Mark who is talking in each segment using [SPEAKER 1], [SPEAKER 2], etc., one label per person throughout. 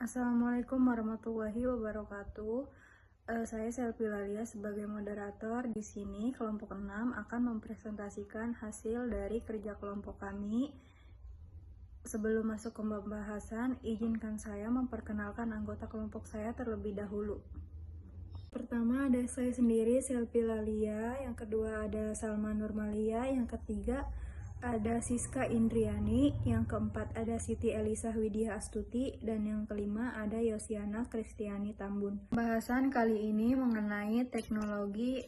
[SPEAKER 1] Assalamualaikum warahmatullahi wabarakatuh. Saya Selvi Lalia sebagai moderator. Di sini kelompok 6 akan mempresentasikan hasil dari kerja kelompok kami. Sebelum masuk ke pembahasan, izinkan saya memperkenalkan anggota kelompok saya terlebih dahulu. Pertama ada saya sendiri, Selvi Lalia. Yang kedua ada Salma Nurmalia. Yang ketiga ada Siska Indriani, yang keempat ada Siti Elisa Widya Astuti, dan yang kelima ada Yosiana Kristiani Tambun. Bahasan kali ini mengenai teknologi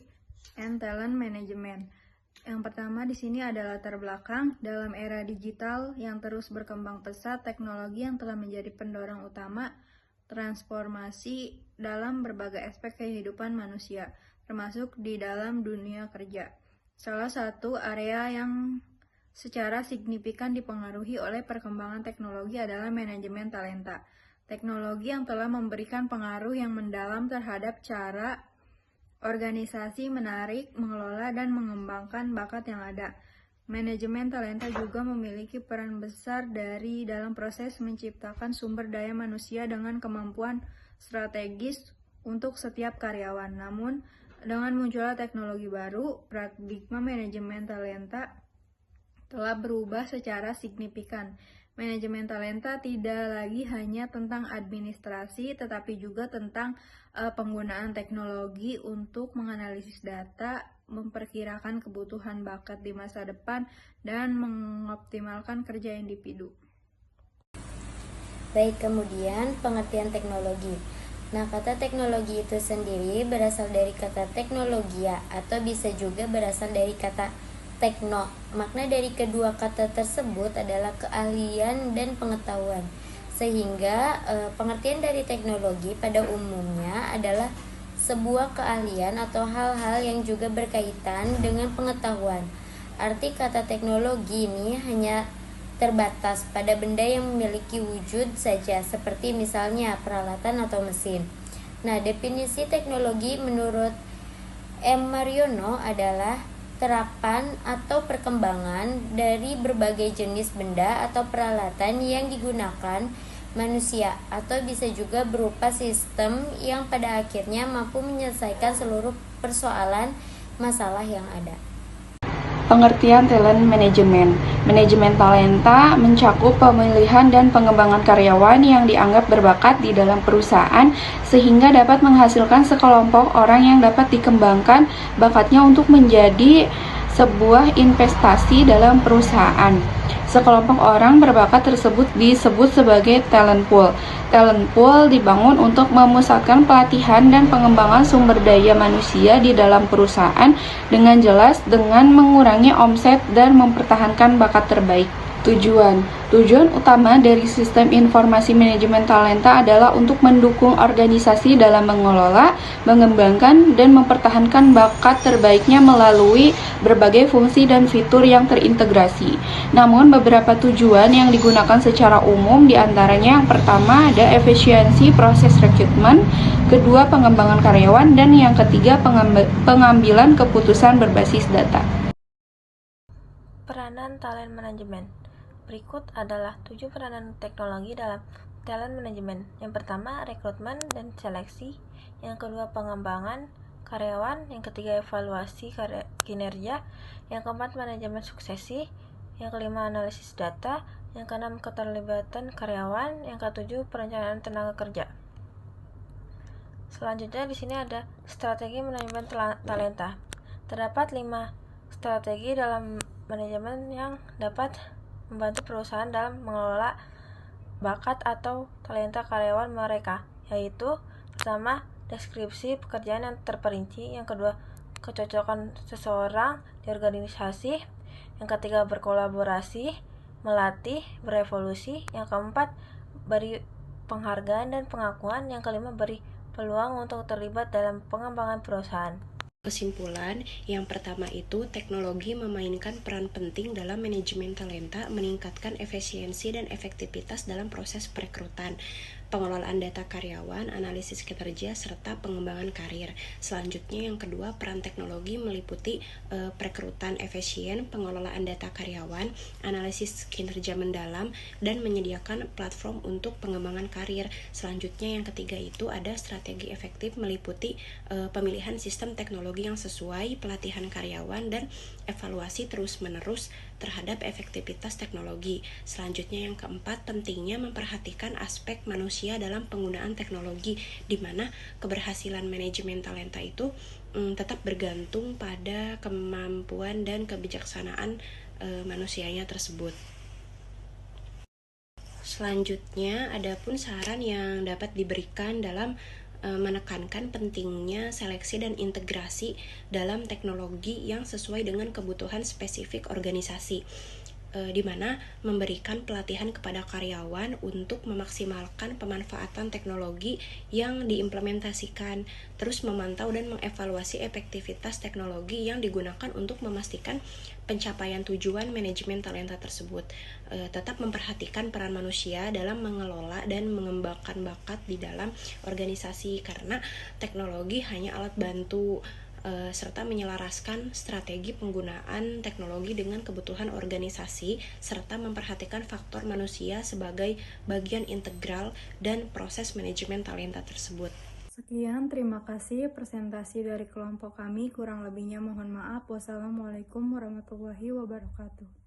[SPEAKER 1] and talent management. Yang pertama di sini ada latar belakang dalam era digital yang terus berkembang pesat, teknologi yang telah menjadi pendorong utama transformasi dalam berbagai aspek kehidupan manusia, termasuk di dalam dunia kerja. Salah satu area yang secara signifikan dipengaruhi oleh perkembangan teknologi adalah manajemen talenta. Teknologi yang telah memberikan pengaruh yang mendalam terhadap cara organisasi menarik, mengelola, dan mengembangkan bakat yang ada. Manajemen talenta juga memiliki peran besar dalam proses menciptakan sumber daya manusia dengan kemampuan strategis untuk setiap karyawan. Namun, dengan munculnya teknologi baru, paradigma manajemen talenta telah berubah secara signifikan. Manajemen talenta tidak lagi hanya tentang administrasi, tetapi juga tentang penggunaan teknologi untuk menganalisis data, memperkirakan kebutuhan bakat di masa depan, dan mengoptimalkan kerja individu.
[SPEAKER 2] Baik, kemudian pengertian teknologi. Nah, kata teknologi itu sendiri berasal dari kata teknologia atau bisa juga berasal dari kata tekno. Makna dari kedua kata tersebut adalah keahlian dan pengetahuan. Sehingga pengertian dari teknologi pada umumnya adalah sebuah keahlian atau hal-hal yang juga berkaitan dengan pengetahuan. Arti kata teknologi ini hanya terbatas pada benda yang memiliki wujud saja, seperti misalnya peralatan atau mesin. Nah, definisi teknologi menurut M. Mariono adalah terapan atau perkembangan dari berbagai jenis benda atau peralatan yang digunakan manusia, atau bisa juga berupa sistem yang pada akhirnya mampu menyelesaikan seluruh persoalan masalah yang ada.
[SPEAKER 3] Pengertian talent management. Manajemen talenta mencakup pemilihan dan pengembangan karyawan yang dianggap berbakat di dalam perusahaan sehingga dapat menghasilkan sekelompok orang yang dapat dikembangkan bakatnya untuk menjadi sebuah investasi dalam perusahaan. Sekelompok orang berbakat tersebut disebut sebagai talent pool. Talent pool dibangun untuk memusatkan pelatihan dan pengembangan sumber daya manusia di dalam perusahaan dengan jelas dengan mengurangi omset dan mempertahankan bakat terbaik. Tujuan utama dari sistem informasi manajemen talenta adalah untuk mendukung organisasi dalam mengelola, mengembangkan, dan mempertahankan bakat terbaiknya melalui berbagai fungsi dan fitur yang terintegrasi. Namun, beberapa tujuan yang digunakan secara umum diantaranya yang pertama ada efisiensi proses rekrutmen, kedua pengembangan karyawan, dan yang ketiga pengambilan keputusan berbasis data.
[SPEAKER 4] Peranan talent management. Berikut adalah 7 peranan teknologi dalam talent management. Yang pertama, rekrutmen dan seleksi. Yang kedua, pengembangan karyawan. Yang ketiga, evaluasi kinerja. Yang keempat, manajemen suksesi. Yang kelima, analisis data. Yang keenam, keterlibatan karyawan. Yang ketujuh, perencanaan tenaga kerja. Selanjutnya di sini ada strategi manajemen talenta. Terdapat 5 strategi dalam manajemen yang dapat membantu perusahaan dalam mengelola bakat atau talenta karyawan mereka, yaitu pertama, deskripsi pekerjaan yang terperinci. Yang kedua, kecocokan seseorang di organisasi. Yang ketiga, berkolaborasi, melatih, berevolusi. Yang keempat, beri penghargaan dan pengakuan. Yang kelima, beri peluang untuk terlibat dalam pengembangan perusahaan.
[SPEAKER 5] Kesimpulan, yang pertama itu teknologi memainkan peran penting dalam manajemen talenta, meningkatkan efisiensi dan efektivitas dalam proses perekrutan. pengelolaan data karyawan, analisis kinerja, serta pengembangan karir. Selanjutnya yang kedua, peran teknologi meliputi perekrutan efisien, pengelolaan data karyawan, analisis kinerja mendalam, dan menyediakan platform untuk pengembangan karir. Selanjutnya yang ketiga itu ada strategi efektif meliputi pemilihan sistem teknologi yang sesuai, pelatihan karyawan, dan evaluasi terus-menerus terhadap efektivitas teknologi. Selanjutnya yang keempat, pentingnya memperhatikan aspek manusia dalam penggunaan teknologi, di mana keberhasilan manajemen talenta itu tetap bergantung pada kemampuan dan kebijaksanaan manusianya tersebut. Selanjutnya, adapun saran yang dapat diberikan dalam menekankan pentingnya seleksi dan integrasi dalam teknologi yang sesuai dengan kebutuhan spesifik organisasi, di mana memberikan pelatihan kepada karyawan untuk memaksimalkan pemanfaatan teknologi yang diimplementasikan, terus memantau dan mengevaluasi efektivitas teknologi yang digunakan untuk memastikan pencapaian tujuan manajemen talenta tersebut. Tetap memperhatikan peran manusia dalam mengelola dan mengembangkan bakat di dalam organisasi, karena teknologi hanya alat bantu, serta menyelaraskan strategi penggunaan teknologi dengan kebutuhan organisasi, serta memperhatikan faktor manusia sebagai bagian integral dan proses manajemen talenta tersebut.
[SPEAKER 1] Sekian, terima kasih presentasi dari kelompok kami. Kurang lebihnya mohon maaf. Wassalamualaikum warahmatullahi wabarakatuh.